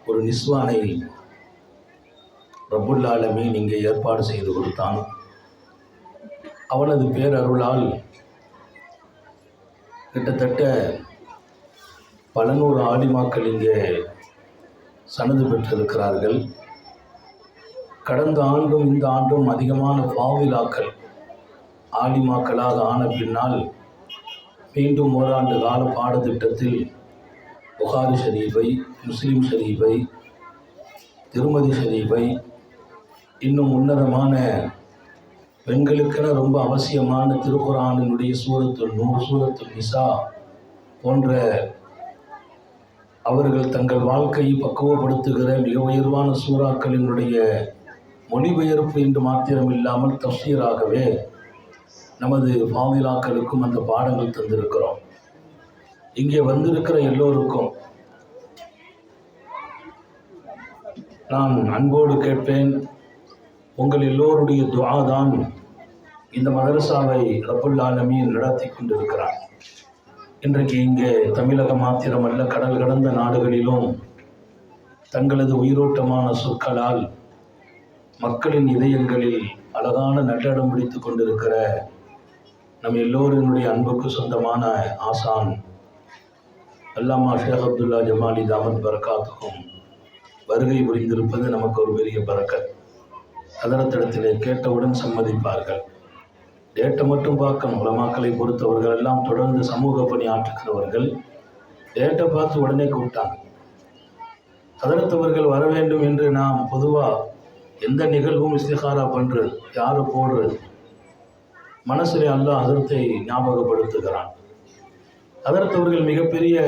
ஒரு நிஸ்வானை ரப்புல் ஆலமீன் இங்கே ஏற்பாடு செய்து கொடுத்தான். அவனது பேரருளால் கிட்டத்தட்ட பல நூறு ஆலிமாக்கள் இங்கே சனது பெற்றிருக்கிறார்கள். கடந்த ஆண்டும் இந்த ஆண்டும் அதிகமான ஃபாதிலாக்கள் ஆலிமாக்களாக ஆன பின்னால் மீண்டும் ஓராண்டு கால பாடத்திட்டத்தில் புகாரி ஷரீஃபை, முஸ்லீம் ஷரீஃபை, திருமதி ஷரீஃபை, இன்னும் உன்னதமான பெண்களுக்கென ரொம்ப அவசியமான திருக்குர்ஆனினுடைய சூரத்துல் நூர், சூரத்துல் நிசா போன்ற அவர்கள் தங்கள் வாழ்க்கையை பக்குவப்படுத்துகிற மிக உயர்வான சூறாக்களினுடைய மொழிபெயர்ப்பு என்று மாத்திரம் இல்லாமல் தஃசீராகவே நமது ஃபாதிலாக்களுக்கும் அந்த பாடங்கள் தந்திருக்கிறோம். இங்கே வந்திருக்கிற எல்லோருக்கும் நான் அன்போடு கேட்பேன், உங்கள் எல்லோருடைய துஆ தான் இந்த மதரசாவை ரப்புல் ஆலமீன் நடத்தி கொண்டிருக்கிறார். இன்றைக்கு இங்கே தமிழகம் மாத்திரமல்ல, கடல் கடந்த நாடுகளிலும் தங்களது உயிரோட்டமான சொற்களால் மக்களின் இதயங்களில் அழகான நல்லிடம் பிடித்து கொண்டிருக்கிற நம் எல்லோரினுடைய அன்புக்கு சொந்தமான ஆசான் அல்லாமா ஷேக் அப்துல்லா ஜமாலி தாமத் பரக்காத்துக்கும் வருகை புரிந்திருப்பது நமக்கு ஒரு பெரிய பரக்கத். அதரத்திடத்திலே கேட்டவுடன் சம்மதிப்பார்கள். டேட்டை மட்டும் பார்க்கணும். உலமாக்களை பொறுத்தவர்கள் எல்லாம் தொடர்ந்து சமூக பணி ஆற்றுகிறவர்கள். டேட்டை பார்த்து உடனே கூப்பிட்டாங்க. அதரத்தவர்கள் வர வேண்டும் என்று நாம் பொதுவாக எந்த நிகழ்வும் இஸ்திகாரா பண்ணுறது, யாரை போடுறது, மனசிலே அல்லாஹ் ஹதரத்தை ஞாபகப்படுத்துகிறான். ஹதரத்தவர்கள் மிகப்பெரிய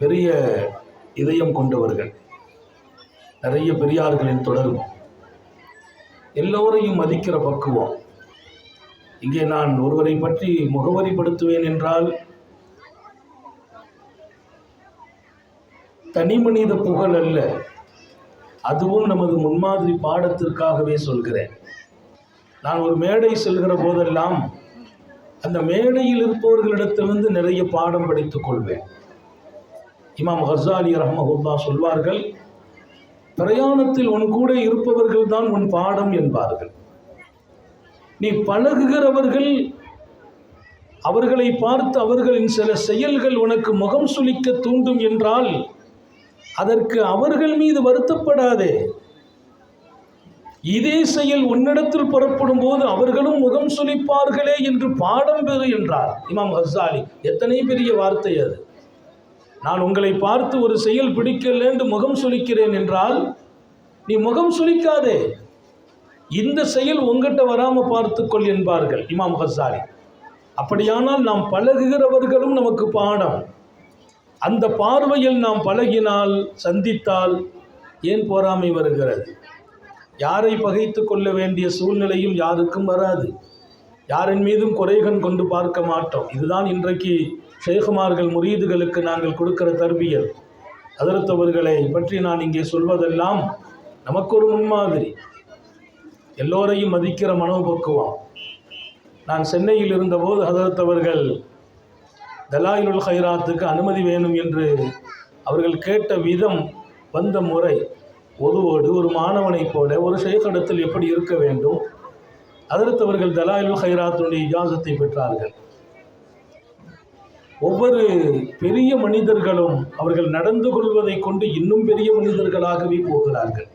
பெரிய இதயம் கொண்டவர்கள், நிறைய பெரியார்களின் தொடர்பு, எல்லோரையும் மதிக்கிற பக்குவம். இங்கே நான் ஒருவரை பற்றி முகவரிப்படுத்துவேன் என்றால் தனி மனித புகழ் அல்ல, அதுவும் நமது முன்மாதிரி பாடத்திற்காகவே சொல்கிறேன். நான் ஒரு மேடை செல்கிற போதெல்லாம் அந்த மேடையில் இருப்பவர்களிடத்திலிருந்து நிறைய பாடம் படித்துக் கொள்வேன். இமாம் கஸாலி ரஹ்மஹுல்லாஹ் சொல்வார்கள், பிரயாணத்தில் உன் கூட இருப்பவர்கள் தான் உன் பாடம் என்பார்கள். நீ பழகுகிறவர்கள், அவர்களை பார்த்து அவர்களின் சில செயல்கள் உனக்கு முகம் சுளிக்க தூண்டும் என்றால் அதற்கு அவர்கள் மீது வருத்தப்படாதே. இதே செயல் உன்னிடத்தில் புறப்படும் போது அவர்களும் முகம் சுளிப்பார்களே என்று பாடம் பெறு என்றார் இமாம் கஸாலி. எத்தனை பெரிய வார்த்தை அது! நான் உங்களை பார்த்து ஒரு செயல் பிடிக்கல என்று முகம் சுளிக்கிறேன் என்றால் நீ முகம் சுளிக்காதே, இந்த செயல் உங்ககிட்ட வராமல் பார்த்துக்கொள் என்பார்கள் இமாம் கஸாலி. அப்படியானால் நாம் பழகுகிறவர்களும் நமக்கு பாடம். அந்த பார்வையில் நாம் பழகினால், சந்தித்தால் ஏன் பொறாமை வருகிறது? யாரை பகைத்து கொள்ள வேண்டிய சூழ்நிலையும் யாருக்கும் வராது. யாரின் மீதும் குறைகன் கொண்டு பார்க்க மாட்டோம். இதுதான் இன்றைக்கு ஷேகுமார்கள் முரீதுகளுக்கு நாங்கள் கொடுக்கிற தர்பியல். ஹதரத்தவர்களை பற்றி நான் இங்கே சொல்வதெல்லாம் நமக்கு ஒரு முன்மாதிரி, எல்லோரையும் மதிக்கிற மனோபக்குவம். நான் சென்னையில் இருந்தபோது ஹதரத்தவர்கள் தலாயிலுல் ஹைராத்துக்கு அனுமதி வேணும் என்று அவர்கள் கேட்ட விதம், வந்த முறை, ஒதுவோடு ஒரு மாணவனைப் போல ஒரு ஷேഖிடத்தில் எப்படி இருக்க வேண்டும், ஹதரத்தவர்கள் தலாயிலுல் ஹைராத்துடைய இஜாசத்தை பெற்றார்கள். ஒவ்வொரு பெரிய மனிதர்களும் அவர்கள் நடந்து கொள்வதை கொண்டு இன்னும் பெரிய மனிதர்களாகவே போகிறார்கள்.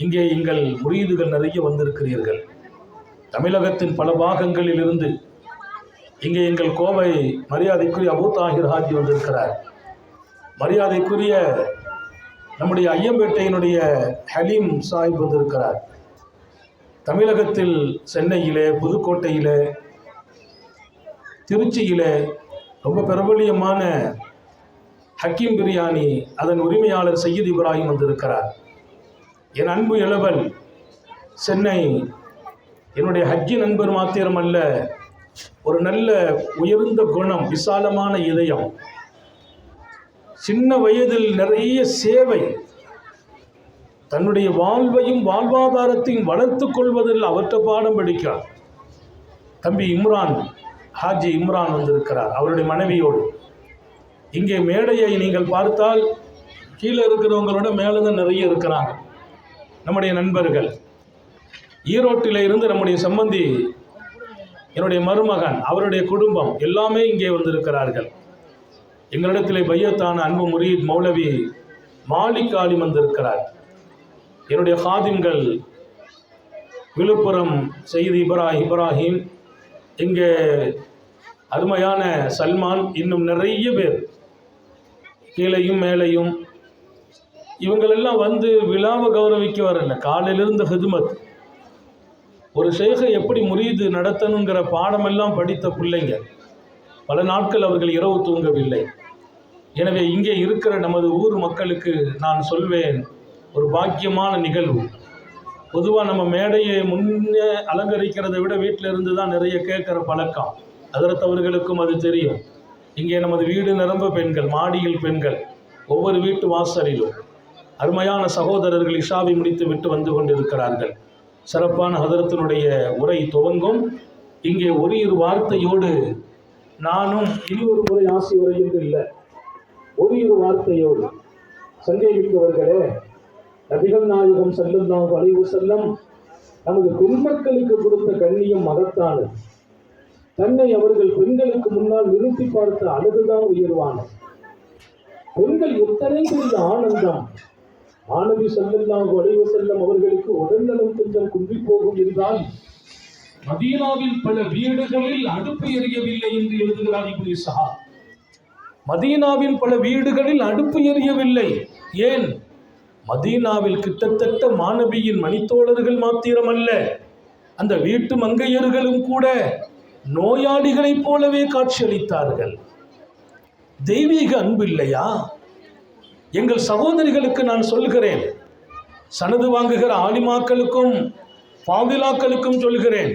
இங்கே எங்கள் முரீதுகள் நிறைய வந்திருக்கிறீர்கள். தமிழகத்தின் பல பாகங்களில் இருந்து இங்கே எங்கள் கோவை மரியாதைக்குரிய அபு தாஹிர் ஹாஜி வந்திருக்கிறார். மரியாதைக்குரிய நம்முடைய ஐயம்பேட்டையினுடைய ஹலீம் சாஹிப் வந்திருக்கிறார். தமிழகத்தில் சென்னையிலே, புதுக்கோட்டையிலே, திருச்சியிலே ரொம்ப பிரபலியமான ஹக்கீம் பிரியாணி அதன் உரிமையாளர் சையீத் இப்ராஹிம் வந்திருக்கிறார். என் அன்பு இளவல் சென்னை என்னுடைய ஹஜ்ஜி நண்பர் மாத்திரமல்ல, ஒரு நல்ல உயர்ந்த குணம், விசாலமான இதயம், சின்ன வயதில் நிறைய சேவை, தன்னுடைய வாழ்வையும் வாழ்வாதாரத்தையும் வளர்த்து கொள்வதில் அவற்றை பாடம் படிக்கிறார். தம்பி இம்ரான், ஹாஜி இம்ரான் வந்திருக்கிறார் அவருடைய மனைவியோடு. இங்கே மேடையை நீங்கள் பார்த்தால் கீழே இருக்கிறவங்களோட மேலே தான் நிறைய இருக்கிறாங்க. நம்முடைய நண்பர்கள் ஈரோட்டில் இருந்து நம்முடைய சம்பந்தி, என்னுடைய மருமகன், அவருடைய குடும்பம் எல்லாமே இங்கே வந்திருக்கிறார்கள். எங்களிடத்தில் பையத்தான அன்பு முரீத் மௌலவி மாலிக் ஆலிம் வந்திருக்கிறார். என்னுடைய ஹாதிம்கள் விழுப்புரம் செய்தி இப்ராஹிம், இங்கே அருமையான சல்மான், இன்னும் நிறைய பேர் கீழையும் மேலையும் இவங்களெல்லாம் வந்து விழாவை கௌரவிக்க வரல. காலையிலிருந்து ஹிதுமத். ஒரு ஷேகை எப்படி முரீது நடத்தணுங்கிற பாடமெல்லாம் படித்த பிள்ளைங்க. பல நாட்கள் அவர்கள் இரவு தூங்கவில்லை. எனவே இங்கே இருக்கிற நமது ஊர் மக்களுக்கு நான் சொல்வேன், ஒரு பாக்கியமான நிகழ்வு. பொதுவாக நம்ம மேடையை முன்னே அலங்கரிக்கிறதை விட வீட்டில் இருந்து தான் நிறைய கேட்குற பழக்கம். அதரத்தவர்களுக்கும் அது தெரியும். இங்கே நமது வீடு நிரம்ப பெண்கள், மாடியில் பெண்கள், ஒவ்வொரு வீட்டு வாசலிலும் அருமையான சகோதரர்கள் இஷாவை முடித்து விட்டு வந்து கொண்டிருக்கிறார்கள். சிறப்பான ஹதரத்தினுடைய உரை துவங்கும். இங்கே ஒரு இரு வார்த்தையோடு நானும் இனி ஒரு முறை ஆசி உரை என்று இல்லை, ஒரு இரு வார்த்தையோடு சந்தேகித்தவர்களே, நபிகள் நாயகம் ஸல்லல்லாஹு அலைஹி வஸல்லம் நமது பெண்மக்களுக்கு கொடுத்த கண்ணியம் மகத்தானது. தன்னை அவர்கள் பெண்களுக்கு முன்னால் நிறுத்தி பார்த்த அழகுதான் உயர்வானது. பெண்கள் எத்தனை பெரிய ஆனந்தம். மாணவி ஸல்லல்லாஹு அலைஹி வஸல்லம் அவர்களுக்கு உடல்நலம் கொஞ்சம் குன்றி போகும் என்றால் மதீனாவில் பல வீடுகளில் அடுப்பு எரியவில்லை என்று எழுதுகிறார் இப்னு இஸ்ஹாக். மதீனாவின் பல வீடுகளில் அடுப்பு எரியவில்லை. ஏன்? மதீனாவில் கிட்டத்தட்ட மாணவியின் மணித்தோழர்கள் மாத்திரமல்ல, அந்த வீட்டு மங்கையர்களும் கூட நோயாளிகளைப் போலவே காட்சியளித்தார்கள். தெய்வீக அன்பு இல்லையா? எங்கள் சகோதரிகளுக்கு நான் சொல்கிறேன், சனது வாங்குகிற ஆலிமாக்களுக்கும் பாதிலாக்களுக்கும் சொல்கிறேன்,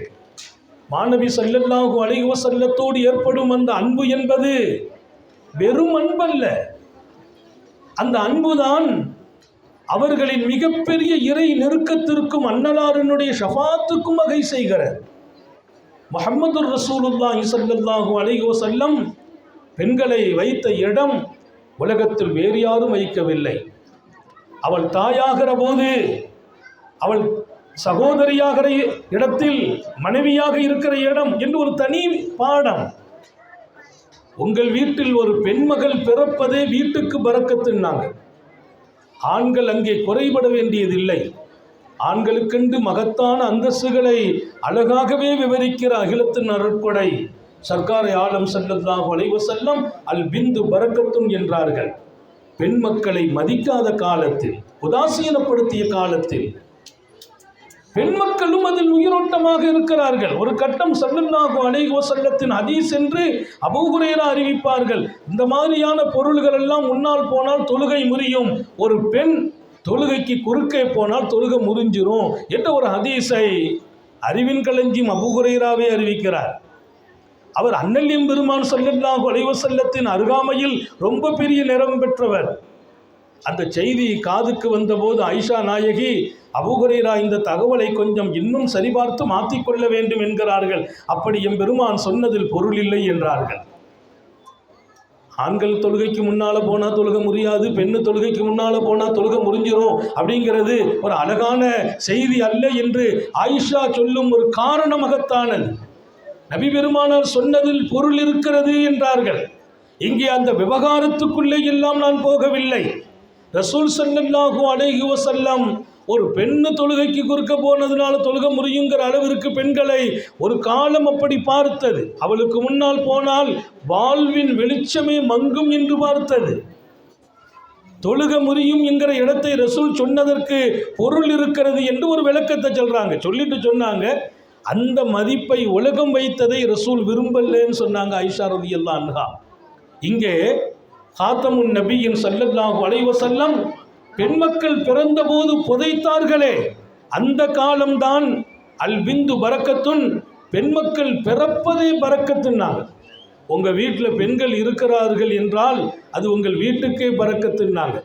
மாணவி ஸல்லல்லாஹு அலைஹி வஸல்லத்தோடு ஏற்படும் அந்த அன்பு என்பது வெறும் அன்பல்ல. அந்த அன்புதான் அவர்களின் மிகப்பெரிய இறை நெருக்கத்திற்கும் அன்னலாரினுடைய ஷஃபாத்துக்கும் வகை செய்கிறது. முஹம்மது ரசூலுல்லாஹி ஸல்லல்லாஹு அலைஹி வஸல்லம் பெண்களை வைத்த இடம் உலகத்தில் வேறு யாரும் வைக்கவில்லை. அவள் தாயாகிற போது, அவள் சகோதரியாகிற இடத்தில் மனைவியாக இருக்கிற இடம் என்று ஒரு தனி பாடம். உங்கள் வீட்டில் ஒரு பெண்மகள் பிறப்பதே வீட்டுக்கு பரக்கத்துன்னாங்க. ஆண்கள் அங்கே குறைபட வேண்டியதில்லை. ஆண்களுக்கென்று மகத்தான அந்தஸ்துகளை அழகாகவே விவரிக்கிற அகிலத்தின் அருட்கொடை சர்க்கார் ஆலம் ஸல்லல்லாஹு அலைஹி வஸல்லம் அல் பிந்து பரக்கத்துன் என்றார்கள். பெண் மக்களை மதிக்காத காலத்தில், உதாசீனப்படுத்திய காலத்தில் பெண் மக்களும் அதில் உயிரோட்டமாக இருக்கிறார்கள். ஒரு கட்டம் ஸல்லல்லாஹு அலைஹி வஸல்லத்தின் ஹதீஸ் என்று அபூ ஹுரைரா அறிவிப்பார்கள், இந்த மாதிரியான பொருள்கள் எல்லாம் முன்னால் போனால் தொழுகை முறியும், ஒரு பெண் தொழுகைக்கு குறுக்கே போனால் தொழுகை முறிஞ்சிரும் என்ற ஒரு ஹதீஸை அறிவின் களஞ்சியம் அபூ ஹுரைராவே அறிவிக்கிறார். அவர் அண்ணல் எம்பெருமான் ஸல்லல்லாஹு அலைஹி வஸல்லத்தின் அருகாமையில் ரொம்ப பெரிய நிறம் பெற்றவர். அந்த செய்தி காதுக்கு வந்தபோது ஆயிஷா நாயகி, அபூ ஹுரைரா இந்த தகவலை கொஞ்சம் இன்னும் சரிபார்த்து மாற்றிக்கொள்ள வேண்டும் என்கிறார்கள். அப்படி எம்பெருமான் சொன்னதில் பொருள் இல்லை என்றார்கள். ஆண்கள் தொழுகைக்கு முன்னால் போனால் தொழுகை முறியாது, பெண்ணு தொழுகைக்கு முன்னால் போனால் தொழுகை முறிஞ்சிரும் அப்படிங்கிறது ஒரு அழகான செய்தி அல்ல என்று ஆயிஷா சொல்லும் ஒரு காரணமாகத்தானது. நபி பெருமானார் சொன்னதில் பொருள் இருக்கிறது என்றார்கள். இங்கே அந்த விவகாரத்துக்குள்ளே எல்லாம் நான் போகவில்லை. ரசூல் ஸல்லல்லாஹு அலைஹி வஸல்லம் ஒரு பெண்ணு தொழுகைக்கு குறுக்க போனதுனால தொழுகை முறியுங்கிற அளவிற்கு பெண்களை ஒரு காலம் அப்படி பார்த்தது. அவளுக்கு முன்னால் போனால் வாழ்வின் வெளிச்சமே மங்கும் என்று பார்த்தது. தொழுகை முறியும் என்கிற இடத்தை ரசூல் சொன்னதற்கு பொருள் இருக்கிறது என்று ஒரு விளக்கத்தை சொல்றாங்க. சொல்லிட்டு சொன்னாங்க, அந்த மதிப்பை உலகம் வைத்ததை ரசூல் விரும்பலன்னு சொன்னாங்க ஆயிஷா ரலியல்லாஹு அன்ஹா. இங்கே காத்தமுன் நபியின் ஸல்லல்லாஹு அலைஹி வஸல்லம் பெண்மக்கள் பிறந்தபோது புதைத்தார்களே, அந்த காலம்தான் அல் பிந்து பரக்கத்துன், பெண்மக்கள் பிறப்பதே பரக்கத்துன்னாங்க. உங்கள் வீட்டில் பெண்கள் இருக்கிறார்கள் என்றால் அது உங்கள் வீட்டுக்கே பரக்கத்துன்னாங்க.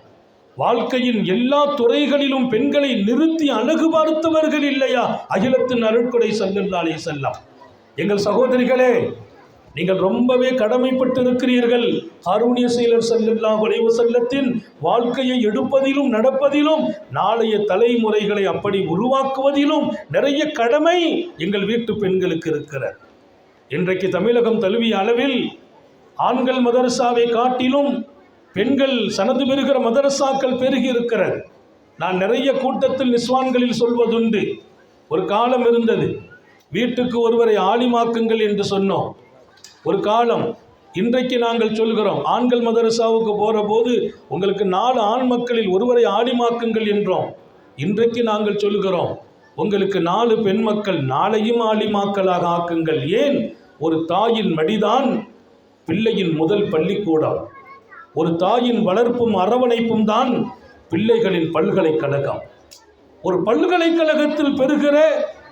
வாழ்க்கையின் எல்லா துறைகளிலும் பெண்களை நிறுத்தி அழகு பார்த்தவர்கள் இல்லையா அகிலத்தின் அருட்கொடை ஸல்லல்லாஹு அலைஹி வஸல்லம். எங்கள் சகோதரிகளே, நீங்கள் ரொம்பவே கடமைப்பட்டு இருக்கிறீர்கள். ஹாரூனிய சீலர் ஸல்லல்லாஹு அலைஹி வஸல்லத்தின் வாழ்க்கையை எடுப்பதிலும் நடப்பதிலும் நாளைய தலைமுறைகளை அப்படி உருவாக்குவதிலும் நிறைய கடமை எங்கள் வீட்டு பெண்களுக்கு இருக்கிறது. இன்றைக்கு தமிழகம் தழுவிய அளவில் ஆண்கள் மதரசாவை காட்டிலும் பெண்கள் சனது பெறுகிற மதரசாக்கள் பெருகி இருக்கிறது. நான் நிறைய கூட்டத்தில் நிஸ்வான்களில் சொல்வதுண்டு, ஒரு காலம் இருந்தது வீட்டுக்கு ஒருவரை ஆலிமாக்குங்கள் என்று சொன்னோம். ஒரு காலம். இன்றைக்கு நாங்கள் சொல்கிறோம், ஆண்கள் மதரசாவுக்கு போகிற போது உங்களுக்கு 4 ஆண் மக்களில் ஒருவரை ஆலிமாக்குங்கள் என்றோம். இன்றைக்கு நாங்கள் சொல்கிறோம், உங்களுக்கு 4 பெண் மக்கள், நாளையும் ஆலிமாக்களாக ஆக்குங்கள். ஏன்? ஒரு தாயின் மடிதான் பிள்ளையின் முதல் பள்ளிக்கூடம். ஒரு தாயின் வளர்ப்பும் அரவணைப்பும் தான் பிள்ளைகளின் பல்கலைக்கழகம். ஒரு பல்கலைக்கழகத்தில் பெறுகிற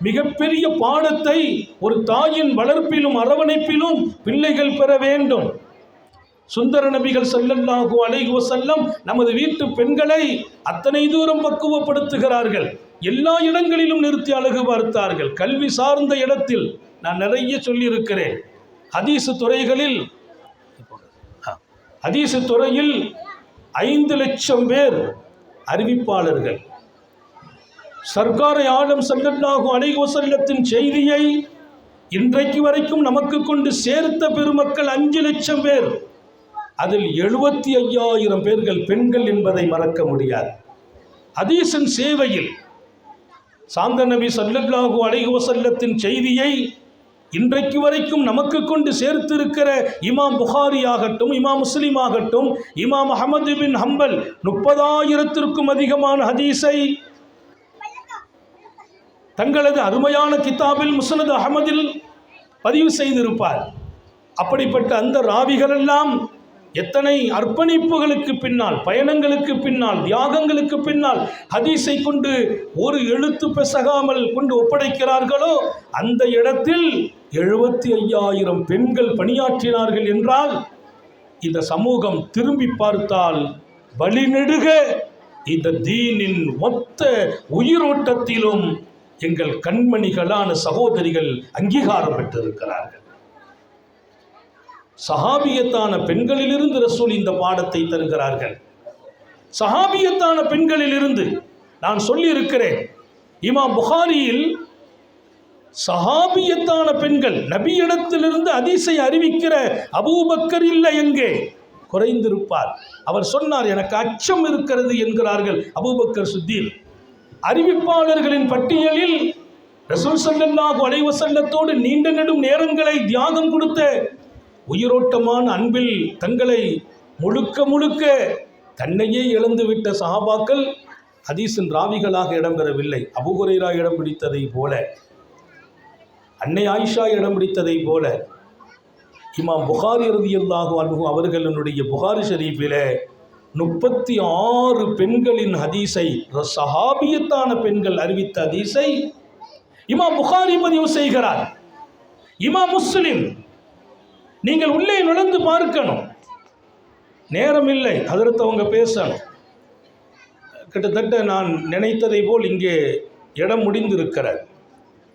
மிகப்பெரிய பாடத்தை ஒரு தாயின் வளர்ப்பிலும் அரவணைப்பிலும் பிள்ளைகள் பெற வேண்டும். சுந்தர நபிகள் ஸல்லல்லாஹு அலைஹி வஸல்லம் நமது வீட்டு பெண்களை அத்தனை தூரம் பக்குவப்படுத்துகிறார்கள். எல்லா இடங்களிலும் நிறுத்தி அழகு பார்த்தார்கள். கல்வி சார்ந்த இடத்தில் நான் நிறைய சொல்லியிருக்கிறேன். ஹதீஸ் துறையில் 5 லட்சம் பேர் அறிவிப்பாளர்கள். சர்க்காரை ஆலம் ஸல்லல்லாஹு அலைஹி வஸல்லத்தின் செய்தியை இன்றைக்கு வரைக்கும் நமக்கு கொண்டு சேர்த்த பெருமக்கள் 5 லட்சம் பேர். அதில் 75,000 பேர்கள் பெண்கள் என்பதை மறக்க முடியாது. ஹதீஸின் சேவையில் சாந்த நபி ஸல்லல்லாஹு அலைஹி வஸல்லத்தின் செய்தியை இன்றைக்கு வரைக்கும் நமக்கு கொண்டு சேர்த்திருக்கிற இமாம் புகாரி ஆகட்டும், இமாம் முஸ்லிம் ஆகட்டும், இமாம் அஹ்மது பின் ஹம்பல் 30,000த்திற்கும் அதிகமான ஹதீஸை தங்களது அருமையான கிதாபில் முஸ்னத் அஹ்மதில் பதிவு செய்திருப்பார். அப்படிப்பட்ட அந்த ராவிகளெல்லாம் எத்தனை அர்ப்பணிப்புகளுக்கு பின்னால், பயணங்களுக்கு பின்னால், தியாகங்களுக்கு பின்னால் ஹதீஸை கொண்டு ஒரு எழுத்து பெசகாமல் கொண்டு ஒப்படைக்கிறார்களோ அந்த இடத்தில் 75,000 பெண்கள் பணியாற்றினார்கள் என்றால் இந்த சமூகம் திரும்பி பார்த்தால் வழிநெடுக இந்த தீனின் மொத்த உயிரோட்டத்திலும் எங்கள் கண்மணிகளான சகோதரிகள் அங்கீகாரம் பெற்றிருக்கிறார்கள். சஹாபியத்தான பெண்களிலிருந்து ரசூல் இந்த பாடத்தை தருகிறார்கள். சஹாபியத்தான பெண்களிலிருந்து நான் சொல்லி இருக்கிறேன், இமாம் புகாரியில் சஹாபியத்தான பெண்கள் நபியிடத்திலிருந்து ஹதீஸை அறிவிக்கிற அபூபக்கர் இல்லை, எங்கே குறைந்திருப்பார். அவர் சொன்னார், எனக்கு அச்சம் இருக்கிறது என்கிறார்கள் அபூபக்கர் சித்தீக். அறிவிப்பாளர்களின் பட்டியலில் ரசூல் ஸல்லல்லாஹு அலைஹி வஸல்லத்தோடு நீண்ட நெடும் நேரங்களை தியாகம் கொடுத்த உயிரோட்டமான அன்பில் தங்களை முழுக்க தன்னையே இழந்துவிட்ட சஹாபாக்கள் ஹதீஸின் ராவிகளாக இடம்பெறவில்லை. அபூ ஹுரைரா இடம் பிடித்ததை போல, அன்னை ஆயிஷா இடம் பிடித்ததை போல, இமாம் புகாரி ரலியல்லாஹு அன்ஹு அவர்களுடைய புகாரி ஷரீஃபிலே 36 பெண்களின் ஹதீஸை, சஹாபியத்தான பெண்கள் அறிவித்த ஹதீஸை இமாம் புகாரி பதிவு செய்கிறார். இமாம் முஸ்லிம் நீங்கள் உள்ளே நுழைந்து பார்க்கணும், நேரம் இல்லை, அதற்கு அவங்க பேசணும். கிட்டத்தட்ட நான் நினைத்ததை போல் இங்கே இடம் முடிந்திருக்கிறது.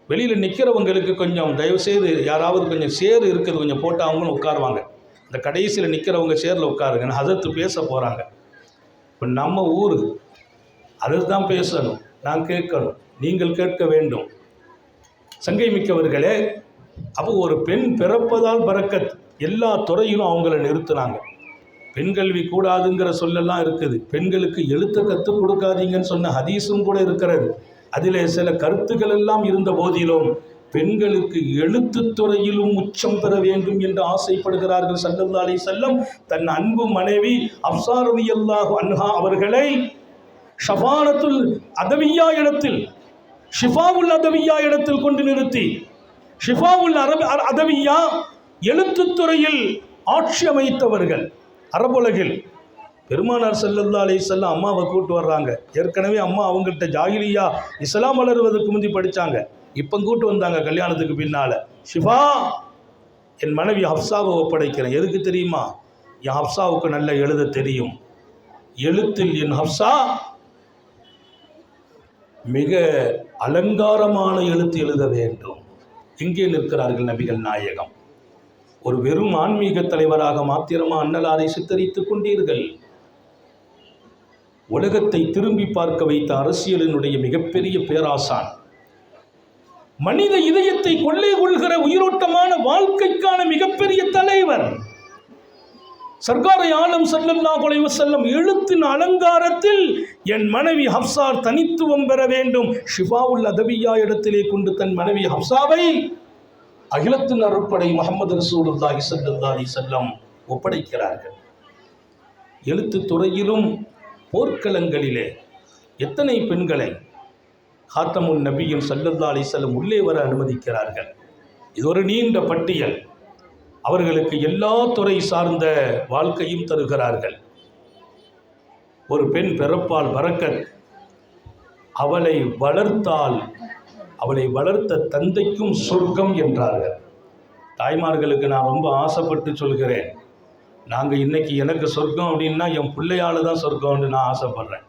வெளியில் நிற்கிறவங்களுக்கு கொஞ்சம் தயவுசெய்து யாராவது கொஞ்சம் சேர் இருக்குது கொஞ்சம் போட்டு அவங்களும் உட்காருவாங்க. இந்த கடைசியில் நிற்கிறவங்க சேரில் உட்காருங்க, ஹதரத்து பேச போகிறாங்க. இப்போ நம்ம ஊர் அது தான் பேசணும், நான் கேட்கணும், நீங்கள் கேட்க வேண்டும். சங்கை மிக்கவர்களே, அப்போ ஒரு பெண் பிறப்பதால் பரக்கத், எல்லா துறையிலும் அவங்கள நிறுத்தினாங்க. பெண் கல்வி கூடாதுங்கிற சொல்லலாம் இருக்குது. பெண்களுக்கு எழுத்த கற்றுக் கொடுக்காதீங்கன்னு சொன்ன ஹதீஸும் கூட இருக்கிறது. அதிலே சில கருத்துக்கள் எல்லாம் இருந்த போதிலும் பெண்களுக்கு எழுத்துத்துறையிலும் உச்சம் பெற வேண்டும் என்று ஆசைப்படுகிறார்கள். ஸல்லல்லாஹு அலைஹி வஸல்லம் தன் அன்பு மனைவி ஹஃப்ஸா ரலியல்லாஹு அன்ஹா அவர்களை ஷஃபானத்துல் அதவியா இடத்தில், ஷிஃபாவுல் அதவியா இடத்தில் கொண்டு நிறுத்தி, ஷிஃபாவுல் அதவியா எழுத்துத்துறையில் ஆட்சி அமைத்தவர்கள் அரபுலகில். பெருமானார் ஸல்லல்லாஹு அலைஹி வஸல்லம் அம்மாவை கூட்டு வர்றாங்க. ஏற்கனவே அம்மா அவங்கள்ட்ட ஜாஹிலியா இஸ்லாம் வளருவதற்கு முந்தி படித்தாங்க. இப்போ கூட்டு வந்தாங்க கல்யாணத்துக்கு பின்னால். ஷிஃபா, என் மனைவி ஹஃப்ஸாவை ஒப்படைக்கிறேன். எதுக்கு தெரியுமா? என் ஹஃப்ஸாவுக்கு நல்ல எழுத தெரியும். எழுத்தில் என் ஹஃப்ஸா மிக அலங்காரமான எழுத்து எழுத வேண்டும். இங்கே நிற்கிறார்கள் நபிகள் நாயகம். ஒரு வெறும் ஆன்மீக தலைவராக மாத்திரமா அன்னலாரை சித்தரித்துக் கொண்டீர்கள்? உலகத்தை திரும்பி பார்க்க வைத்த அரசியலினுடைய மிகப்பெரிய பேராசான், மனித இதயத்தை கொள்ளை கொள்கிற உயிரோட்டமான வாழ்க்கைக்கான மிகப்பெரிய தலைவர் சர்க்காரை ஆலம் ஸல்லல்லாஹு அலைஹி வஸல்லம் எழுத்தின் அலங்காரத்தில் என் மனைவி ஹப்ஸா தனித்துவம் பெற வேண்டும், ஷிஃபாவுல் அதவியா இடத்திலே கொண்டு தன் மனைவி ஹப்ஸாவை அகிலத்தின் அருட்படை முஹம்மது ரசூலுல்லாஹி ஸல்லல்லாஹு அலைஹி வஸல்லம் ஒப்படைக்கிறார்கள். எழுத்துத் துறையிலும் போர்க்களங்களிலே எத்தனை பெண்களை ஹாத்தமுன் நபியின் ஸல்லல்லாஹு அலைஹி வஸல்லம் உள்ளே வர அனுமதிக்கிறார்கள். இது ஒரு நீண்ட பட்டியல். அவர்களுக்கு எல்லா துறை சார்ந்த வாழ்க்கையும் தருகிறார்கள். ஒரு பெண் பிறப்பால் பரக்கத், அவளை வளர்த்தால் அவளை வளர்த்த தந்தைக்கும் சொர்க்கம் என்றார்கள். தாய்மார்களுக்கு நான் ரொம்ப ஆசைப்பட்டு சொல்கிறேன், நாங்கள் இன்னைக்கு எனக்கு சொர்க்கம் அப்படின்னா என் பிள்ளையால் தான் சொர்க்கம்னு நான் ஆசைப்படுறேன்.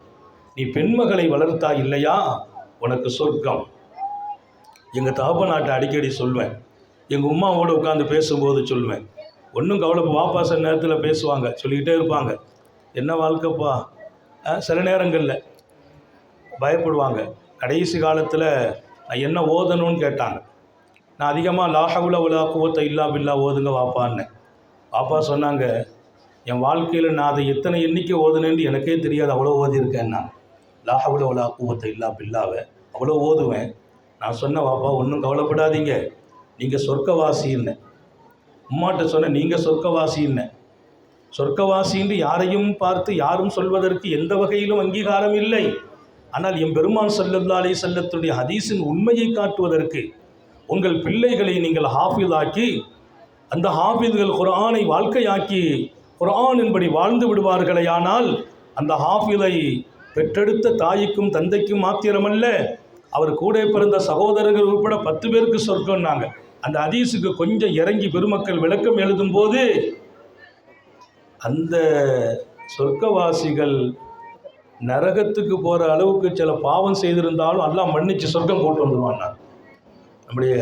நீ பெண்மகளை வளர்த்தா இல்லையா உனக்கு சொர்க்கம். எங்கள் தகப்பனாட்டை அடிக்கடி சொல்வேன், எங்கள் உமாவோடு உட்காந்து பேசும்போது சொல்லுவேன், ஒன்றும் கவலை வாப்பா சில நேரத்தில் பேசுவாங்க, சொல்லிக்கிட்டே இருப்பாங்க, என்ன வாழ்க்கைப்பா. சில நேரங்களில் பயப்படுவாங்க. கடைசி காலத்தில் நான் என்ன ஓதணும்னு கேட்டாங்க. நான் அதிகமாக லா ஹவ்ல வலா குவத்த இல்லா பில்லா ஓதுங்க வாப்பான்னு. வாப்பா சொன்னாங்க, என் வாழ்க்கையில் நான் அதை எத்தனை எண்ணிக்கை ஓதுனேன்னு எனக்கே தெரியாது, அவ்வளோ ஓதியிருக்கேன். நான் லா ஹவ்ல வலா குவத்த இல்லா பில்லாவை அவ்வளோ ஓதுவேன். நான் சொன்ன வாப்பா ஒன்றும் கவலைப்படாதீங்க, நீங்கள் சொர்க்கவாசின்னு. உம்மாட்ட சொன்ன நீங்கள் சொர்க்கவாசின்னு. சொர்க்கவாசின்னு யாரையும் பார்த்து யாரும் சொல்வதற்கு எந்த வகையிலும் அங்கீகாரம் இல்லை. ஆனால் என் பெருமான் ஸல்லல்லாஹு அலைஹி வஸல்லத்துடைய ஹதீஸின் உண்மையை காட்டுவதற்கு உங்கள் பிள்ளைகளை நீங்கள் ஹாஃபிதாக்கி, அந்த ஹாஃபிதுகள் குர்ஆனை வாழ்க்கையாக்கி குர்ஆனின்படி வாழ்ந்து விடுவார்களேயானால் அந்த ஹாஃபிதை பெற்றெடுத்த தாய்க்கும் தந்தைக்கும் மாத்திரமல்ல, அவர் கூட பிறந்த சகோதரர்கள் உட்பட 10 பேருக்கு சொர்க்கம்னாங்க. அந்த ஹதீஸுக்கு கொஞ்சம் இறங்கி பெருமக்கள் விளக்கம் எழுதும்போது, அந்த சொர்க்கவாசிகள் நரகத்துக்கு போகிற அளவுக்கு சில பாவம் செய்திருந்தாலும் அல்லாஹ் மன்னிச்சு சொர்க்கம் போட்டு வந்துடுவான். நம்முடைய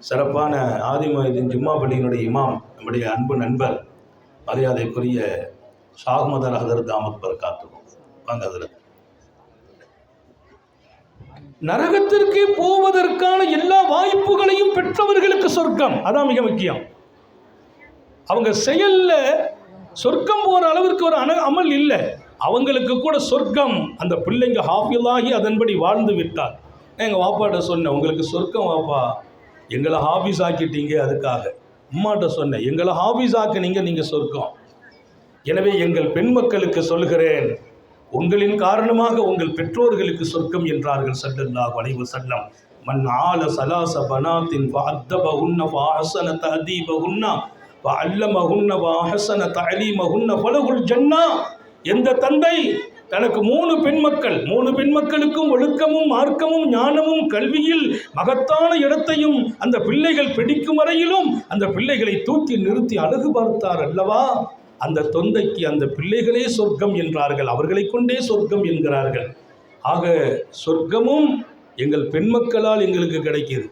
சிறப்பான ஆதிமொய்தீன் ஜும்மா பள்ளியினுடைய இமாம், நம்முடைய அன்பு நண்பர் மரியாதைக்குரிய ஷாஹ்மதர் ஹதரத் தாமத் பரக்காத்துக்கும் வாங்க. அதில் நரகத்திற்கு போவதற்கான எல்லா வாய்ப்புகளையும் பெற்றவர்களுக்கு சொர்க்கம், அதான் மிக முக்கியம். அவங்க செயல்ல சொர்க்கம் போற அளவிற்கு ஒரு அமல் இல்லை, அவங்களுக்கு கூட சொர்க்கம். அந்த பிள்ளைங்க ஹாஃபிலாகி அதன்படி வாழ்ந்து விட்டார். எங்கள் வாப்பாட்ட சொன்னேன், உங்களுக்கு சொர்க்கம் வாப்பா, எங்களை ஹாஃபிஸ் ஆக்கிட்டீங்க. அதுக்காக உம்மாட்ட சொன்னேன், எங்களை ஹாஃபிஸ் ஆக்குனீங்க, நீங்கள் சொர்க்கம். எனவே எங்கள் பெண் மக்களுக்கு சொல்கிறேன், உங்களின் காரணமாக உங்கள் பெற்றோர்களுக்கு சொர்க்கம் என்றார்கள் ஸல்லல்லாஹு அலைஹி வஸல்லம். மன் ஆல ஸலாஸ பனாத்தின் ஃபஅத்தபஹுன்ன ஃபஅஹ்ஸன தஅதீபஹுன்ன ஃபஅல்லமஹுன்ன ஃபஅஹ்ஸன தஅலீமஹுன்ன ஃபலஹுல் ஜன்னah. எந்த தந்தை தனக்கு 3 பெண்மக்கள், 3 பெண்மக்களுக்கும் ஒழுக்கமும் மார்க்கமும் ஞானமும் கல்வியில் மகத்தான இடத்தையும் அந்த பிள்ளைகள் பிடிக்கும் வரையிலும் அந்த பிள்ளைகளை தூக்கி நிறுத்தி அழகு பார்த்தார் அல்லவா, அந்த தொந்தைக்கு அந்த பிள்ளைகளே சொர்க்கம் என்றார்கள். அவர்களை கொண்டே சொர்க்கம் என்கிறார்கள். ஆக சொர்க்கமும் எங்கள் பெண்மக்களால் எங்களுக்கு கிடைக்கிது.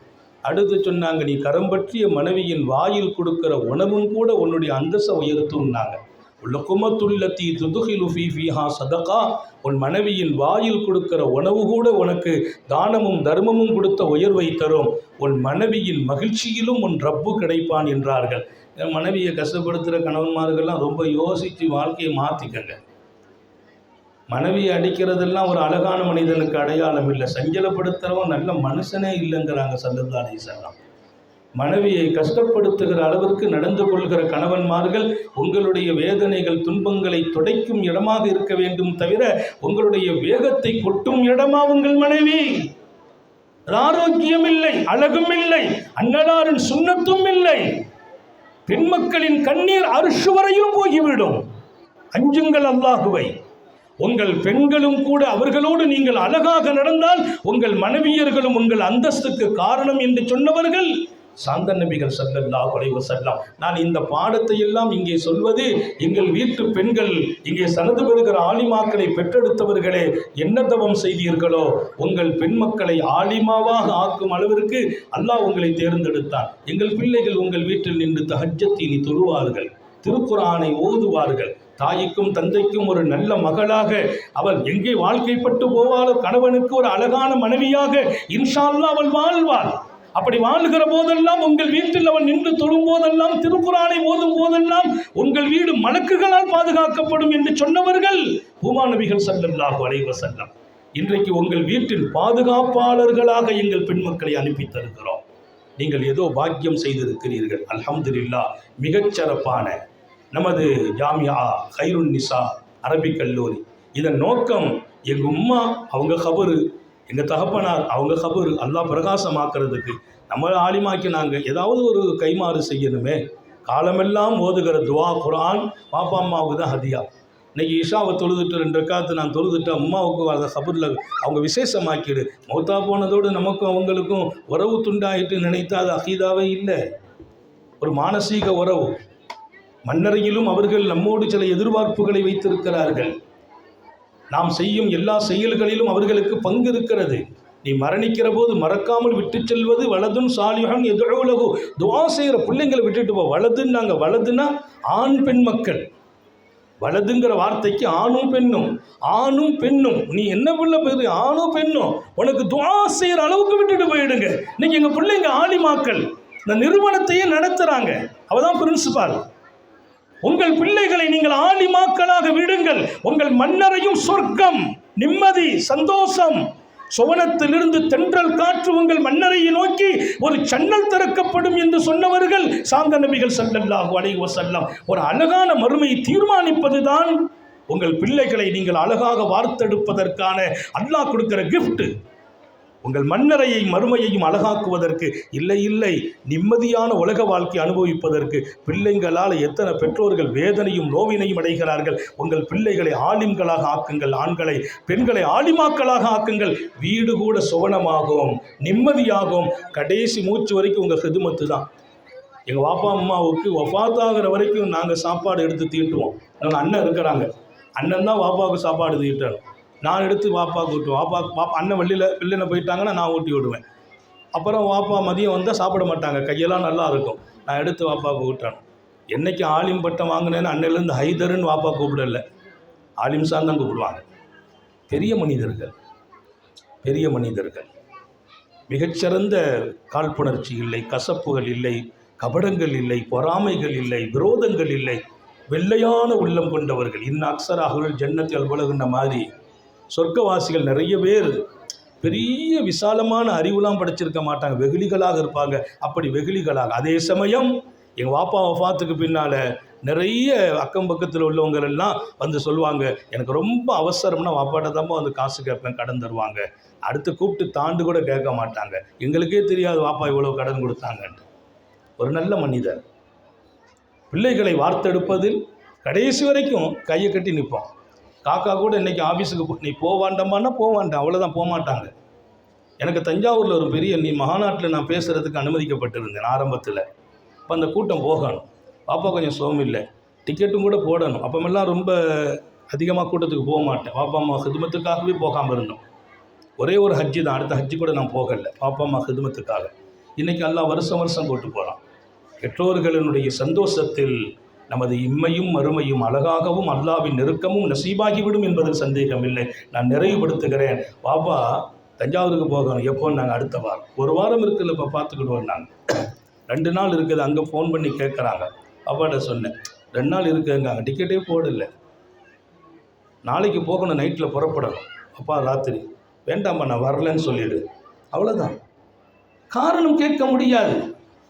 அடுத்து சொன்னாங்க, நீ கரம் பற்றிய மனைவியின் வாயில் கொடுக்கிற உணவும் கூட உன்னுடைய அந்தஸ்தை உயர்த்தும்னாங்க. உள்ளகுமத்துல்லத்தி துதுகிலு ஃபீஹா சதகா, உன் மனைவியின் வாயில் கொடுக்கிற உணவு கூட உனக்கு தானமும் தர்மமும் கொடுத்த உயர்வை தரும். உன் மனைவியின் மகிழ்ச்சியிலும் உன் ரப்பு கிடைப்பான் என்றார்கள். என் மனைவியை கஷ்டப்படுத்துகிற கணவன்மார்கள்லாம் ரொம்ப யோசித்து வாழ்க்கையை மாற்றிக்கங்க. மனைவியை அடிக்கிறதெல்லாம் ஒரு அழகான மனிதனுக்கு அடையாளம் இல்லை, சஞ்சலப்படுத்துகிறவன் நல்ல மனுஷனே இல்லைங்கிறாங்க ஸல்லல்லாஹு அலைஹி வஸல்லம். மனைவியை கஷ்டப்படுத்துகிற அளவிற்கு நடந்து கொள்கிற கணவன்மார்கள் உங்களுடைய வேதனைகள் துன்பங்களை துடைக்கும் இடமாக இருக்க வேண்டும் தவிர உங்களுடைய வேகத்தை கொட்டும் இடமா உங்கள் மனைவி? ஆரோக்கியம் இல்லை, அழகும் இல்லை, அன்னலாரின் சுன்னத்தும் இல்லை. பெண்மக்களின் கண்ணீர் அர்ஷ் வரையும் போய்விடும். அஞ்சுங்கள் அல்லாஹுவை. உங்கள் பெண்களும் கூட அவர்களோடு நீங்கள் அழகாக நடந்தால் உங்கள் மனைவியர்களும் உங்கள் அந்தஸ்துக்கு காரணம் என்று சொன்னவர்கள் சாந்த நபிகள் ஸல்லல்லாஹு அலைஹி வஸல்லம். நான் இந்த பாடத்தை எல்லாம் இங்கே சொல்வது, எங்கள் வீட்டு பெண்கள், இங்கே சனது பெறுகிற ஆலிமாக்களை பெற்றெடுத்தவர்களே, என்ன தவம் செய்தீர்களோ உங்கள் பெண் மக்களை ஆலிமாவாக ஆக்கும் அளவிற்கு அல்லாஹ் உங்களை தேர்ந்தெடுத்தான். எங்கள் பிள்ளைகள் உங்கள் வீட்டில் நின்று தஹஜ்ஜத்தை தொழுவார்கள், திருக்குர்ஆனை ஓதுவார்கள், தாய்க்கும் தந்தைக்கும் ஒரு நல்ல மகளாக அவள் எங்கே வாழ்க்கைப்பட்டு போவாளோ கணவனுக்கு ஒரு அழகான மனைவியாக இன்ஷா அல்லாஹ் அவள் வாழ்வாள். அப்படி வாழ்கிற போதெல்லாம் உங்கள் வீட்டில் அவன் நின்று தொழும் போதெல்லாம், திருக்குர்ஆனை ஓதும் போதெல்லாம் உங்கள் வீடு மலக்குகளால் பாதுகாக்கப்படும் என்று சொன்னவர்கள் பூமா நபிகள் ஸல்லல்லாஹு அலைஹி வஸல்லம். இன்றைக்கு உங்கள் வீட்டில் பாதுகாப்பாளர்களாக எங்கள் பெண் மக்களை அனுப்பி தருகிறோம். நீங்கள் ஏதோ பாக்கியம் செய்திருக்கிறீர்கள், அல்ஹம்துலில்லாஹ். மிகச்சிறப்பான நமது ஜாமியா ஹைருன் நிசா அரபிக் கல்லூரி, இதன் நோக்கம் எங்கள் உம்மா அவங்க கபரு, எங்கள் தகப்பனார் அவங்க கபரு அல்லாஹ் பிரகாசமாக்குறதுக்கு நம்ம ஆலிமாக்கி நாங்கள் ஏதாவது ஒரு கைமாறு செய்யணுமே. காலமெல்லாம் ஓதுகிற துவா குர்ஆன் பாப்பா அம்மாவுக்கு தான் ஹதியா. இன்றைக்கி இஷாவை தொழுதுட்டு 2 ரக்காத்து நான் தொழுதுட்டு அம்மாவுக்கு அதை கபரில் அவங்க விசேஷமாக்கிடு. மௌத்தா போனதோடு நமக்கும் அவங்களுக்கும் உறவு துண்டாயிட்டு நினைத்தா அது அகீதாவே இல்லை, ஒரு மானசீக உறவு. மன்னரையிலும் அவர்கள் நம்மோடு சில எதிர்பார்ப்புகளை வைத்திருக்கிறார்கள். நாம் செய்யும் எல்லா செயல்களிலும் அவர்களுக்கு பங்கு இருக்கிறது. நீ மரணிக்கிற போது மறக்காமல் விட்டு செல்வது வலதுன் சாலிஹன் எதுலகு, துஆ செய்கிற பிள்ளைங்களை விட்டுட்டு போ. வலதுன்னாங்க, வலதுன்னா ஆண் பெண் மக்கள். வலதுங்கிற வார்த்தைக்கு ஆணும் பெண்ணும், ஆணும் பெண்ணும். நீ என்ன பிள்ளை பேரு, ஆணும் பெண்ணும், உனக்கு துஆ செய்கிற அளவுக்கு விட்டுட்டு போயிடுங்க. இன்னைக்கு எங்கள் பிள்ளைங்க ஆலிமாக்கள் இந்த நிறுவனத்தையே நடத்துகிறாங்க, அவதான் பிரின்சிபால். உங்கள் பிள்ளைகளை நீங்கள் ஆலிமாக்களாக விடுங்கள். உங்கள் மன்னரையும் சொர்க்கம், நிம்மதி, சந்தோஷம், சுவனத்திலிருந்து தென்றல் காற்று உங்கள் மன்னரையை நோக்கி ஒரு சன்னல் திறக்கப்படும் என்று சொன்னவர்கள் சாந்த நபிகள் ஸல்லல்லாஹு அலைஹி வஸல்லம். ஒரு அழகான மறுமையை தீர்மானிப்பதுதான் உங்கள் பிள்ளைகளை நீங்கள் அழகாக வார்த்தெடுப்பதற்கான அல்லாஹ் கொடுக்கிற கிஃப்ட். உங்கள் மன்னரையை மறுமையையும் அழகாக்குவதற்கு இல்லை, நிம்மதியான உலக வாழ்க்கை அனுபவிப்பதற்கு. பிள்ளைங்களால் எத்தனை பெற்றோர்கள் வேதனையும் நோவினையும் அடைகிறார்கள். உங்கள் பிள்ளைகளை ஆலிம்களாக ஆக்குங்கள், ஆண்களை பெண்களை ஆலிமாக்களாக ஆக்குங்கள். வீடு கூட சுவனமாகும், நிம்மதியாகும். கடைசி மூச்சு வரைக்கும் உங்கள் ஹிதுமத்து தான். எங்கள் வாப்பா அம்மாவுக்கு வஃபாத்தாகிற வரைக்கும் நாங்கள் சாப்பாடு எடுத்து தீட்டுவோம். நாங்கள் அண்ணன் இருக்கிறாங்க, அண்ணன் தான் வாப்பாவுக்கு சாப்பாடு தீட்டணும். நான் எடுத்து வாப்பாவுக்கு ஊட்டுவேன். வாப்பா அண்ணன் வெளியில் போயிட்டாங்கன்னா நான் ஊட்டி விடுவேன். அப்புறம் வாப்பா மதியம் வந்தால் சாப்பிட மாட்டாங்க, கையெல்லாம் நல்லா இருக்கும், நான் எடுத்து வாப்பாவுக்கு ஊட்டணும். என்றைக்கு ஆலிம் பட்டம் வாங்கினேன்னு அன்னையிலேருந்து ஹைதருன்னு வாப்பா கூப்பிடல, ஆலிம் சார் தான் கூப்பிடுவாங்க. பெரிய மனிதர்கள், பெரிய மனிதர்கள். மிகச்சிறந்த காழ்ப்புணர்ச்சி இல்லை, கசப்புகள் இல்லை, கபடங்கள் இல்லை, பொறாமைகள் இல்லை, விரோதங்கள் இல்லை. வெள்ளையான உள்ளம் கொண்டவர்கள். இன்ன அக்ஸராகுல் ஜன்னத்தி அல்பலகுன்ற மாதிரி சொர்க்கவாசிகள் நிறைய பேர் பெரிய விசாலமான அறிவுலாம் படிச்சிருக்க மாட்டாங்க, வெகுளிகளாக இருப்பாங்க. அப்படி வெகுளிகளாக. அதே சமயம் எங்கள் வாப்பா வஃபாத்துக்கு பின்னால் நிறைய அக்கம் பக்கத்தில் உள்ளவங்களெல்லாம் வந்து சொல்லுவாங்க, எனக்கு ரொம்ப அவசரம்னா வாப்பாட்ட தான் வந்து காசு கேட்பேன், கடன் தருவாங்க. அடுத்து கூப்பிட்டு தாண்டு கூட கேட்க மாட்டாங்க. எங்களுக்கே தெரியாது வாப்பா இவ்வளோ கடன் கொடுத்தாங்கன்ட்டு. ஒரு நல்ல மனிதர். பிள்ளைகளை வார்த்தெடுப்பதில் கடைசி வரைக்கும் கையை கட்டி நிற்போம். காக்கா கூட இன்றைக்கி ஆஃபீஸுக்கு நீ போவாண்டம்மான்னா போவாண்டேன், அவ்வளோதான், போகமாட்டாங்க. எனக்கு தஞ்சாவூரில் ஒரு பெரிய மகாநாட்டில் நான் பேசுகிறதுக்கு அனுமதிக்கப்பட்டிருந்தேன் ஆரம்பத்தில். அப்போ அந்த கூட்டம் போகணும், பாப்பா கொஞ்சம் சோமில்லை, டிக்கெட்டும் கூட போடணும். அப்போமெல்லாம் ரொம்ப அதிகமாக கூட்டத்துக்கு போக மாட்டேன். பாப்பா அம்மா ஹிதுமத்துக்காகவே போகாமல் இருந்தோம். ஒரே ஒரு ஹஜ்ஜி தான், அடுத்த ஹஜ்ஜி கூட நான் போகலை, பாப்பா அம்மா ஹிதுமத்துக்காக. இன்றைக்கி அல்லாஹ் வருஷம் வருஷம் கூட்டு போகிறான். பெற்றோர்களினுடைய சந்தோஷத்தில் நமது இம்மையும் மறுமையும் அழகாகவும் அல்லாவின் நெருக்கமும் நசீபாகிவிடும் என்பதில் சந்தேகம் இல்லை. நான் நிறைவுபடுத்துகிறேன். பாப்பா தஞ்சாவூருக்கு போகணும், எப்போ? நாங்கள் அடுத்த வாரம். ஒரு வாரம் இருக்குல்ல, இப்போ பார்த்துக்கிடுவோம். நாங்கள் 2 நாள் இருக்குது. அங்கே ஃபோன் பண்ணி கேட்குறாங்க. பாப்பாட்ட சொன்னேன் 2 நாள் இருக்குதுங்க, டிக்கெட்டே போடலை, நாளைக்கு போகணும், நைட்டில் புறப்படணும். அப்பா ராத்திரி வேண்டாம்ப்பா நான் வரலன்னு சொல்லிவிடு, அவ்வளோதான். காரணம் கேட்க முடியாது.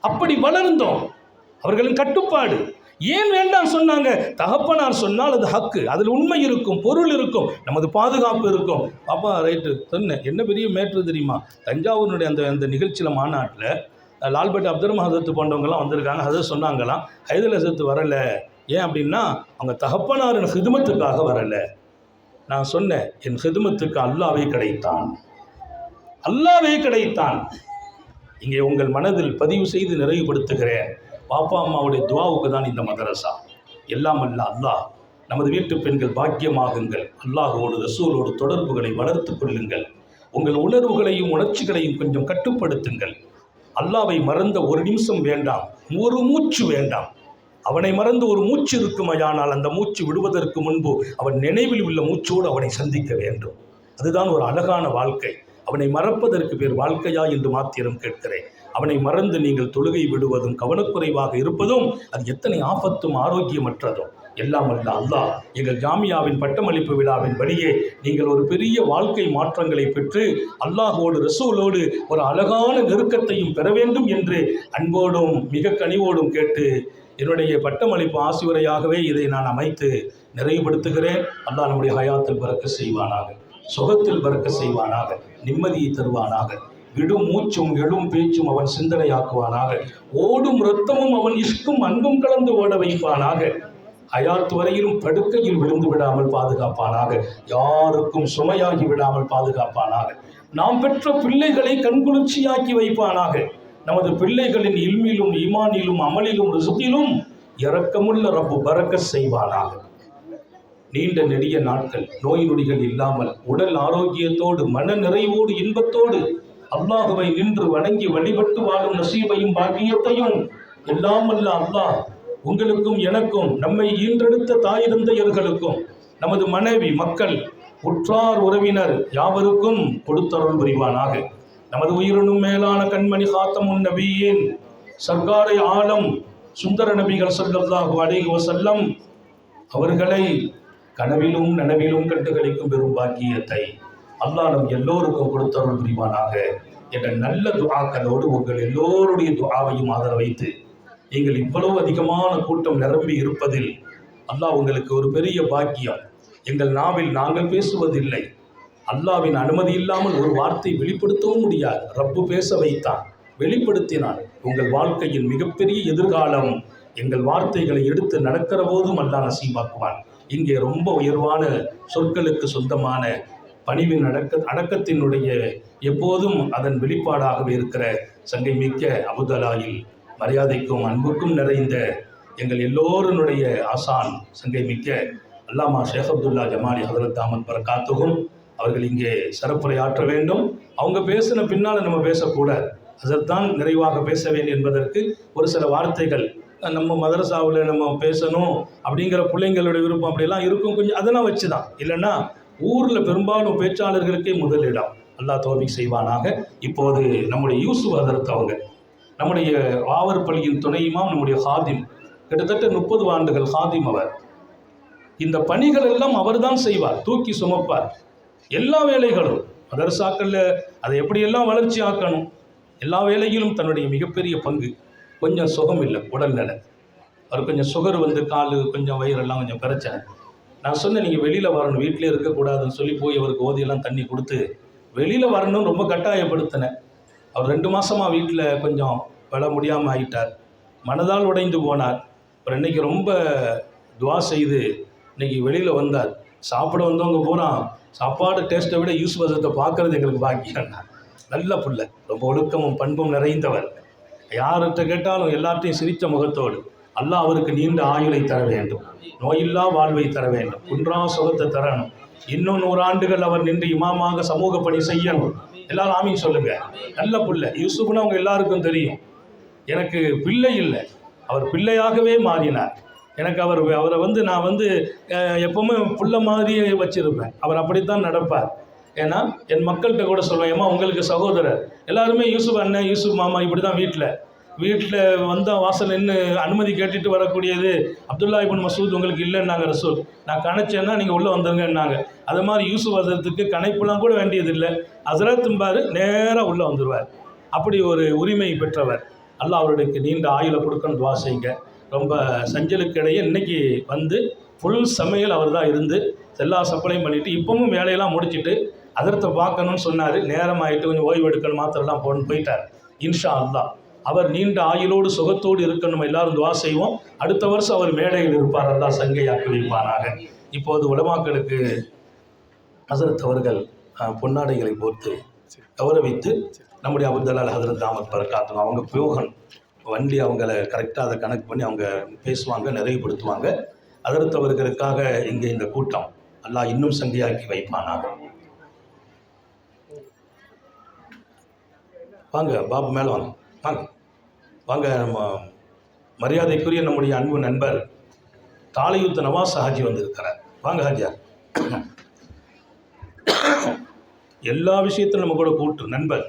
அப்படி வளர்ந்தோம். அவர்களின் கட்டுப்பாடு. ஏன் வேண்டாம் சொன்னாங்க? தகப்பனார் சொன்னால் அது ஹக்கு, அதில் உண்மை இருக்கும், பொருள் இருக்கும், நமது பாதுகாப்பு இருக்கும். பாப்பா ரைட்டு சொன்னேன். என்ன பெரிய மேட்ரு தெரியுமா? தஞ்சாவூரினுடைய அந்த நிகழ்ச்சியில் மாநாட்டில் லால்பேட் அப்துல் ஹசரத் போன்றவங்கலாம் வந்திருக்காங்க. அதை சொன்னாங்களாம், ஹைதர் ஹசரத் வரலை. ஏன் அப்படின்னா அவங்க தகப்பனாரின் ஹிதுமத்துக்காக வரலை. நான் சொன்னேன், என் ஹிதுமத்துக்கு அல்லாவே கிடைத்தான், அல்லாவே கிடைத்தான். இங்கே உங்கள் மனதில் பதிவு செய்து நிறைவுபடுத்துகிறேன். பாப்பா அம்மாவுடைய துவாவுக்கு தான் இந்த மதரசா. எல்லாம் அல்ல அல்லாஹ். நமது வீட்டு பெண்கள் பாக்கியமாகுங்கள். அல்லாஹோடு ரசூலோடு தொடர்புகளை வளர்த்து கொள்ளுங்கள். உங்கள் உணர்வுகளையும் உணர்ச்சிகளையும் கொஞ்சம் கட்டுப்படுத்துங்கள். அல்லாவை மறந்த ஒரு நிமிஷம் வேண்டாம், ஒரு மூச்சு வேண்டாம். அவனை மறந்து ஒரு மூச்சு இருக்குமையானால் அந்த மூச்சு விடுவதற்கு முன்பு அவன் நினைவில் உள்ள மூச்சோடு அவனை சந்திக்க வேண்டும். அதுதான் ஒரு அழகான வாழ்க்கை. அவனை மறப்பதற்கு பேர் வாழ்க்கையா என்று மாத்திரம் கேட்கிறேன். அவனை மறந்து நீங்கள் தொழுகை விடுவதும் கவனக்குறைவாக இருப்பதும் அது எத்தனை ஆபத்தும் ஆரோக்கியமற்றதும். எல்லாம் அல்ல அல்லாஹ் எங்கள் ஜாமியாவின் பட்டமளிப்பு விழாவின் வழியே நீங்கள் ஒரு பெரிய வாழ்க்கை மாற்றங்களை பெற்று அல்லாஹோடு ரசூலோடு ஒரு அழகான நெருக்கத்தையும் பெற வேண்டும் என்று அன்போடும் மிக கனிவோடும் கேட்டு என்னுடைய பட்டமளிப்பு ஆசிரியராகவே இதை நான் அமைத்து நிறைவுபடுத்துகிறேன். அல்லாஹ் நம்முடைய ஹயாத்தில் பறக்க செய்வானாக, சுகத்தில் பறக்க செய்வானாக, நிம்மதியை தருவானாக. விடும் மூச்சும் எழும் பேச்சும் அவன் சிந்தனையாக்குவானாக. ஓடும் இரத்தமும் அவன் இஷ்கும் அன்பும் கலந்து ஓட வைப்பானாக. ஹயாத் வரையிலும் படுக்கையில் விழுந்து விடாமல் பாதுகாப்பானாக. யாருக்கும் சுமையாகி விடாமல் பாதுகாப்பானாக. நாம் பெற்ற பிள்ளைகளை கண்குளிர்ச்சியாக்கி வைப்பானாக. நமது பிள்ளைகளின் இல்மிலும் ஈமானிலும் அமலிலும் ரிசுகிலும் இரக்கமுள்ள ரப்பு பறக்க செய்வானாக. நீண்ட நெடிய நாட்கள் நோய் நொடிகள் இல்லாமல் உடல் ஆரோக்கியத்தோடு மன நிறைவோடு இன்பத்தோடு அல்லாஹுவை நின்று வணங்கி வழிபட்டு வாழும் நசீபையும் பாக்கியத்தையும் எல்லாம் அல்ல அல்லாஹ் உங்களுக்கும் எனக்கும் நம்மை ஈன்றெடுத்த தாய் தந்தையர்களுக்கும் நமது மனைவி மக்கள் உற்றார் உறவினர் யாவருக்கும் கொடுத்தருள் புரிவானாக. நமது உயிரினும் மேலான கண்மணி காத்தமுன் நபியின் சர்க்காரை ஆலம் சுந்தர நபிகள் ஸல்லல்லாஹு அலைஹி வஸல்லம் அவர்களை கனவிலும் நனவிலும் கண்டுகளிக்கும் பெரும் பாக்கியத்தை அல்லாஹ் நம் எல்லோருக்கும் கொடுத்தருள் புரிவானாக என்ற நல்ல துஆக்களோடு உங்கள் எல்லோருடைய துஆவையும் ஆதரவைத்து நீங்கள் இவ்வளவு அதிகமான கூட்டம் நிரம்பி இருப்பதில் அல்லாஹ் உங்களுக்கு ஒரு பெரிய பாக்கியம். எங்கள் நாவில் நாங்கள் பேசுவதில்லை, அல்லாவின் அனுமதி இல்லாமல் ஒரு வார்த்தை வெளிப்படுத்தவும் முடியாது. ரப்பு பேச வைத்தான், வெளிப்படுத்தினான். உங்கள் வாழ்க்கையின் மிகப்பெரிய எதிர்காலம் எங்கள் வார்த்தைகளை எடுத்து நடக்கிற போதும் அல்லாஹ் நசீபாக்குவான். இங்கே ரொம்ப உயர்வான சொற்களுக்கு சொந்தமான பணிவின் அடக்கத்தினுடைய எப்போதும் அதன் வெளிப்பாடாகவே இருக்கிற சங்கை மிக்க அபுதலாயில் மரியாதைக்கும் அன்புக்கும் நிறைந்த எங்கள் எல்லோருடைய ஆசான் சங்கை மிக்க அல்லாமா ஷேக் அப்துல்லா ஜமாலி ஹதரத் தாமத் பரகாத்துகும் அவர்கள் இங்கே சிறப்புரையாற்ற வேண்டும். அவங்க பேசின பின்னால் நம்ம பேசக்கூடாது, அதற்தான் நிறைவாக பேச வேண்டும் என்பதற்கு ஒரு சில வார்த்தைகள் நம்ம மதரசாவில் நம்ம பேசணும் அப்படிங்கிற பிள்ளைங்களுடைய விருப்பம் அப்படிலாம் இருக்கும். கொஞ்சம் அதெல்லாம் வச்சு தான், இல்லைன்னா ஊரில் பெரும்பாலும் பேச்சாளர்களுக்கே முதலிடம். அல்லாஹ் தௌஃபீக் செய்வானாக. இப்போது நம்முடைய யூசுப் ஹதரத் அவங்க நம்முடைய ஆவர்பள்ளியின் துணை இமாம், நம்முடைய ஹாதிம், கிட்டத்தட்ட 30 ஆண்டுகள் ஹாதிம் அவர். இந்த பணிகள் எல்லாம் அவர் தான் செய்வார், தூக்கி சுமப்பார். எல்லா வேலைகளும் மதரசாக்களில் அதை எப்படியெல்லாம் வளர்ச்சி ஆக்கணும், எல்லா வேலையிலும் தன்னுடைய மிகப்பெரிய பங்கு. கொஞ்சம் சுகம் இல்லை, உடல்நல, அவர் கொஞ்சம் சுகர் வந்து கால் கொஞ்சம் வயிறெல்லாம் கொஞ்சம் பிரச்சனை. நான் சொன்னேன் நீங்கள் வெளியில் வரணும், வீட்டிலே இருக்கக்கூடாதுன்னு சொல்லி போய் அவருக்கு ஓதியெல்லாம் தண்ணி கொடுத்து வெளியில் வரணும்னு ரொம்ப கட்டாயப்படுத்தினேன். அவர் 2 மாதமாக வீட்டில் கொஞ்சம் வர முடியாமல் ஆகிட்டார், மனதால் உடைந்து போனார். அப்புறம் இன்றைக்கி ரொம்ப துவா செய்து இன்றைக்கி வெளியில் வந்தார். சாப்பிட வந்தவங்க பூரா சாப்பாடு டேஸ்ட்டை விட யூசுப் ஹஸரத்தை பார்க்குறது எங்களுக்கு பாக்கியம். நல்ல பிள்ளை, ரொம்ப ஒழுக்கமும் பண்பும் நிறைந்தவர். யார்கிட்ட கேட்டாலும் எல்லாத்தையும் சிரித்த முகத்தோடு. அல்லாஹ் அவருக்கு நீண்ட ஆயுளை தர வேண்டும், நோயில்லா வாழ்வை தர வேண்டும், குன்றா சுகத்தை தரணும். இன்னும் 100 ஆண்டுகள் அவர் நின்று இமாமாக சமூக பணி செய்யணும். எல்லாரும் ஆமீன் சொல்லுங்க. நல்ல பிள்ளை யூசுப்னு அவங்க எல்லாருக்கும் தெரியும். எனக்கு பிள்ளை இல்லை, அவர் பிள்ளையாகவே மாறினார். எனக்கு அவரை வந்து நான் வந்து எப்பவுமே புள்ள மாதிரியே வச்சிருப்பேன். அவர் அப்படித்தான் நடப்பார். ஏன்னா என் மக்கள்கிட்ட கூட சொல்லுவேன், ஏமா உங்களுக்கு சகோதரர் எல்லாருமே யூசுப் அண்ணன் யூசுப் மாமா இப்படி தான். வீட்டில் வந்தால் வாசல் நின்று அனுமதி கேட்டுட்டு வரக்கூடியது. அப்துல்லா இப்னு மசூத் உங்களுக்கு இல்லைன்னாங்க ரசூல், நான் கணைச்சேன்னா நீங்கள் உள்ளே வந்துருங்கன்னாங்க. அது மாதிரி யூசுப் ஹஸரத்துக்கு கணைப்புலாம் கூட வேண்டியதில்லை, ஹஸரத்தும்பார் நேராக உள்ளே வந்துடுவார். அப்படி ஒரு உரிமை பெற்றவர். அல்லாஹ் அவருக்கு நீண்ட ஆயுளை கொடுக்கணும், துவா செய்யுங்க. ரொம்ப சஞ்சலுக்கு இடையே இன்றைக்கி வந்து ஃபுல் சமையல் அவர் தான் இருந்து எல்லா சப்ளையும் பண்ணிவிட்டு இப்போவும் வேலையெல்லாம் முடிச்சுட்டு அதரத்தை பார்க்கணும்னு சொன்னார். நேரம் ஆகிட்டு கொஞ்சம் ஓய்வு எடுக்கணும், மாத்திரலாம் போயிட்டார். இன்ஷா அல்லாஹ் அவர் நீண்ட ஆயுளோடு சுகத்தோடு இருக்கணும். எல்லாரும் துவா செய்வோம். அடுத்த வருஷம் அவர் மேடையில் இருப்பார், அல்லாஹ் சங்கையாக்கி வைப்பாராக. இப்போது உலமாக்களுக்கு ஹஸரத் அவர்கள் பொன்னாடைகளை போர்த்து கௌரவித்து நம்முடைய அப்துல்லால் ஹதரத் தாமத் பரக்காத்தும் அவங்க போகன் வண்டி அவங்கள கரெக்டாக அதை கனெக்ட் பண்ணி அவங்க பேசுவாங்க, நிறைவுபடுத்துவாங்க. ஹதரத் அவர்களுக்காக இங்கே இந்த கூட்டம் அல்லாஹ் இன்னும் சங்கியாக்கி வைப்பானாக. வாங்க பாபு மேலே வாங்க, வாங்க வாங்க. மரியாதைக்குரிய நம்முடைய அன்பு நண்பர் தாலையூத்து நவாஸ் ஹாஜி வந்திருக்கிறார். வாங்க ஹாஜியார். எல்லா விஷயத்திலும் நம்ம கூட கூட்டு நண்பர்.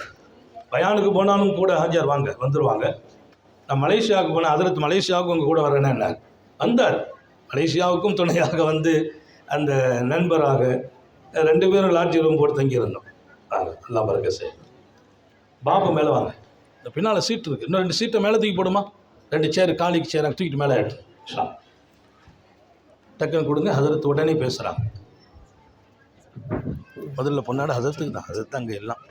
பயானுக்கு போனாலும் கூட ஹாஜியார் வாங்க, வந்துடுவாங்க. நான் மலேசியாவுக்கு போனேன், ஹதரத் மலேசியாவுக்கு உங்கள் கூட வரேன்னு என்ன வந்தார். மலேசியாவுக்கும் துணையாக வந்து அந்த நண்பராக 2 பேரும் லாட்ஜி ரூம் போட்டு தங்கியிருந்தோம். வாங்க, எல்லாம் பறக்க சார். பாபு மேலே வாங்க. இந்த பின்னால் சீட்டு இருக்குது, இன்னும் 2 சீட்டை மேலே தூக்கி போடுமா. 2 சேர் காலிக்கு சேர் தூக்கிட்டு மேலே ஆகிட்டு டக்குன்னு கொடுங்க. ஹதரத்து உடனே பேசுகிறாங்க. முதல்ல பொண்ணாட ஹதரத்துக்கு தான், ஹதரத்து அங்கே எல்லாம்